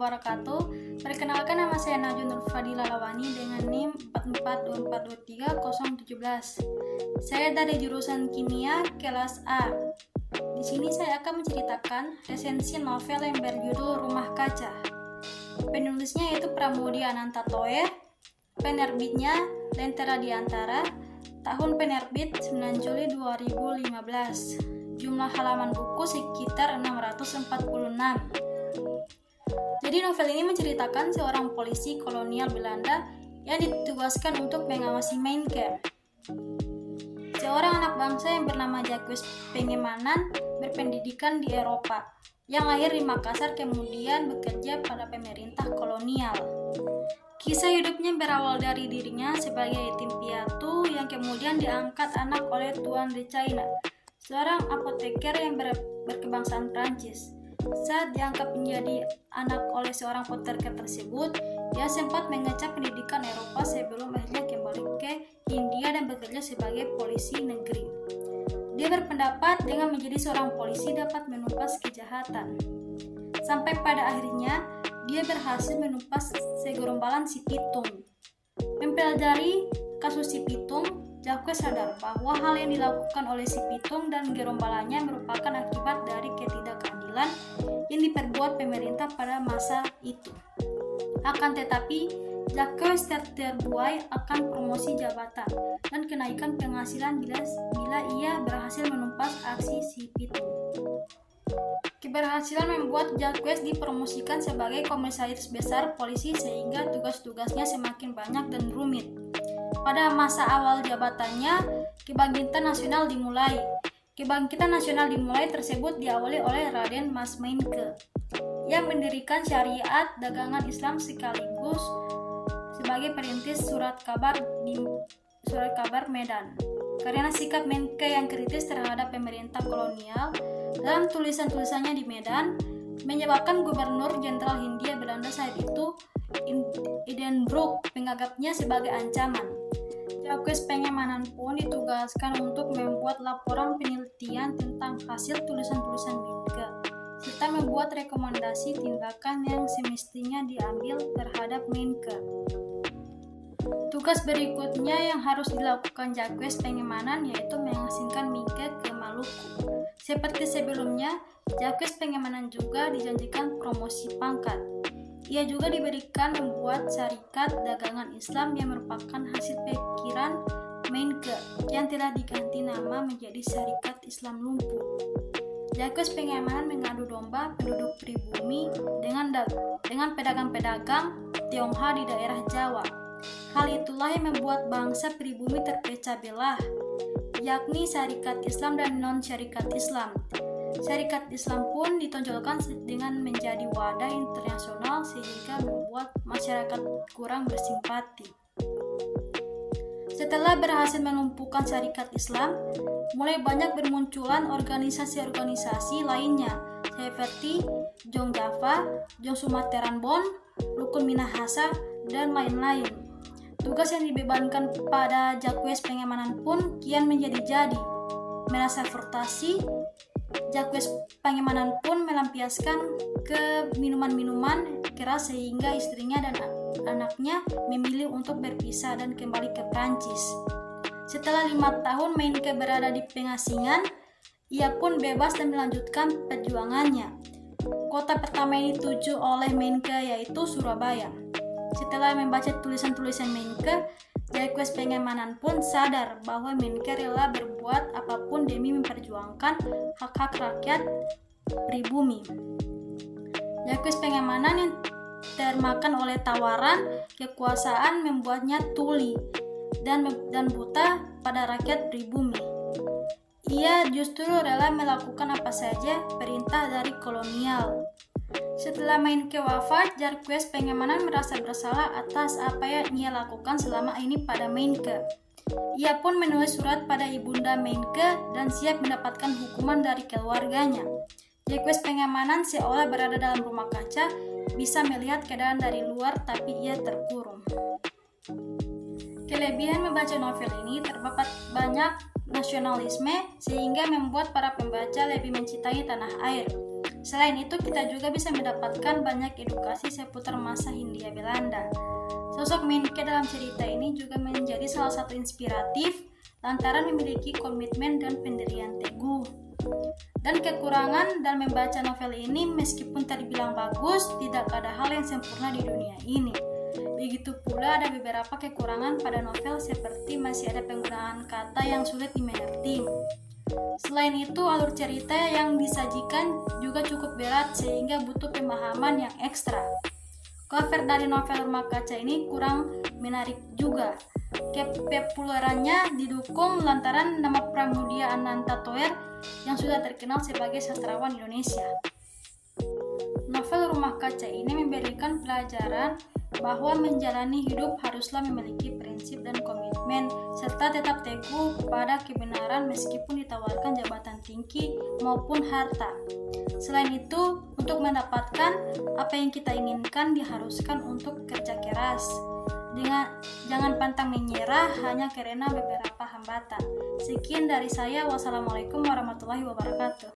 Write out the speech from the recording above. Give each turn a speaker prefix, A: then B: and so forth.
A: wabarakatuh. Perkenalkan, nama saya Najwa Nur Fadila Lawani dengan NIM 442423 Saya dari jurusan Kimia kelas A. Di sini saya akan menceritakan resensi novel yang berjudul Rumah Kaca. Penulisnya yaitu Pramudia Anantatoe, penerbitnya Lentera Diantara, tahun penerbit 9 Juli 2015. Jumlah halaman buku sekitar 646. Jadi novel ini menceritakan seorang polisi kolonial Belanda yang ditugaskan untuk mengawasi Meinke. Seorang anak bangsa yang bernama Jacques Pengemanan berpendidikan di Eropa, yang lahir di Makassar kemudian bekerja pada pemerintah kolonial. Kisah hidupnya berawal dari dirinya sebagai yatim piatu yang kemudian diangkat anak oleh Tuan de China, seorang apoteker yang berkebangsaan Prancis. Saat diangkat menjadi anak oleh seorang apoteker tersebut, dia sempat mengecap pendidikan Eropa sebelum akhirnya kembali ke India dan bekerja sebagai polisi negeri. Dia berpendapat dengan menjadi seorang polisi dapat menumpas kejahatan. Sampai pada akhirnya, dia berhasil menumpas segerombolan si Pitung. Mempelajari kasus si Pitung, Jacques sadar bahwa hal yang dilakukan oleh si Pitung dan gerombolannya merupakan akibat dari ketidakadilan yang diperbuat pemerintah pada masa itu. Akan tetapi, Jacques terbuai akan promosi jabatan dan kenaikan penghasilan bila ia berhasil menumpas aksi si Pitung. Keberhasilan membuat Jacques dipromosikan sebagai komisaris besar polisi sehingga tugas-tugasnya semakin banyak dan rumit. Pada masa awal jabatannya, Kebangkitan Nasional dimulai. Kebangkitan Nasional dimulai tersebut diawali oleh Raden Mas Meinke yang mendirikan syariat dagangan Islam sekaligus sebagai perintis surat kabar Medan. Karena sikap Meinke yang kritis terhadap pemerintah kolonial dalam tulisan-tulisannya di Medan, menyebabkan Gubernur Jenderal Hindia Belanda saat itu, Edenbroek, menganggapnya sebagai ancaman. Jacques Pengemanan pun ditugaskan untuk membuat laporan penelitian tentang hasil tulisan-tulisan Meinke, serta membuat rekomendasi tindakan yang semestinya diambil terhadap Meinke. Tugas berikutnya yang harus dilakukan Jacques Pengemanan yaitu mengasingkan Meinke ke Maluku. Seperti sebelumnya, Jacques Pengemanan juga dijanjikan promosi pangkat. Ia juga diberikan membuat syarikat dagangan Islam yang merupakan hasil pikiran Meinke yang telah diganti nama menjadi Syarikat Islam Lumpuh. Jacques Pengemanan mengadu domba penduduk pribumi dengan pedagang-pedagang Tionghoa di daerah Jawa. Hal itulah yang membuat bangsa pribumi terpecah belah, yakni Syarikat Islam dan non-Syarikat Islam. Syarikat Islam pun ditonjolkan dengan menjadi wadah internasional sehingga membuat masyarakat kurang bersimpati. Setelah berhasil melumpuhkan Syarikat Islam, mulai banyak bermunculan organisasi-organisasi lainnya seperti Jong Java, Jong Sumateran Bon, Rukun Minahasa, dan lain-lain. Tugas yang dibebankan pada Jacques Pengemanan pun kian menjadi-jadi. Merasa frustasi, Jacques Pengemanan pun melampiaskan ke minuman-minuman keras sehingga istrinya dan anaknya memilih untuk berpisah dan kembali ke Prancis. Setelah 5 tahun Meinke berada di pengasingan, ia pun bebas dan melanjutkan perjuangannya. Kota pertama yang dituju oleh Meinke yaitu Surabaya. Setelah membaca tulisan-tulisan Meinke, Jacques Pengemanan pun sadar bahwa Meinke rela berbuat apapun demi memperjuangkan hak-hak rakyat pribumi. Jacques Pengemanan yang termakan oleh tawaran kekuasaan membuatnya tuli dan buta pada rakyat pribumi. Ia justru rela melakukan apa saja perintah dari kolonial. Setelah Meinke wafat, Jacques Pengemanan merasa bersalah atas apa yang ia lakukan selama ini pada Meinke. Ia pun menulis surat pada ibunda Meinke dan siap mendapatkan hukuman dari keluarganya. Jacques Pengemanan seolah berada dalam rumah kaca, bisa melihat keadaan dari luar tapi ia terkurung. Kelebihan membaca novel ini terdapat banyak nasionalisme sehingga membuat para pembaca lebih mencintai tanah air. Selain itu, kita juga bisa mendapatkan banyak edukasi seputar masa Hindia Belanda. Sosok Menke dalam cerita ini juga menjadi salah satu inspiratif lantaran memiliki komitmen dan pendirian teguh. Dan kekurangan dalam membaca novel ini, meskipun tadi bilang bagus, tidak ada hal yang sempurna di dunia ini. Begitu pula ada beberapa kekurangan pada novel seperti masih ada penggunaan kata yang sulit dimengerti. Selain itu, alur cerita yang disajikan juga cukup berat sehingga butuh pemahaman yang ekstra. Cover dari novel Rumah Kaca ini kurang menarik juga. Kepopulerannya didukung lantaran nama Pramudia Ananta Toer yang sudah terkenal sebagai sastrawan Indonesia. Novel Rumah Kaca ini memberikan pelajaran bahwa menjalani hidup haruslah memiliki prinsip dan komitmen serta tetap teguh pada kebenaran meskipun ditawarkan jabatan tinggi maupun harta. Selain itu, untuk mendapatkan apa yang kita inginkan diharuskan untuk kerja keras. Jangan pantang menyerah hanya karena beberapa hambatan. Sekian dari saya. Wassalamualaikum warahmatullahi wabarakatuh.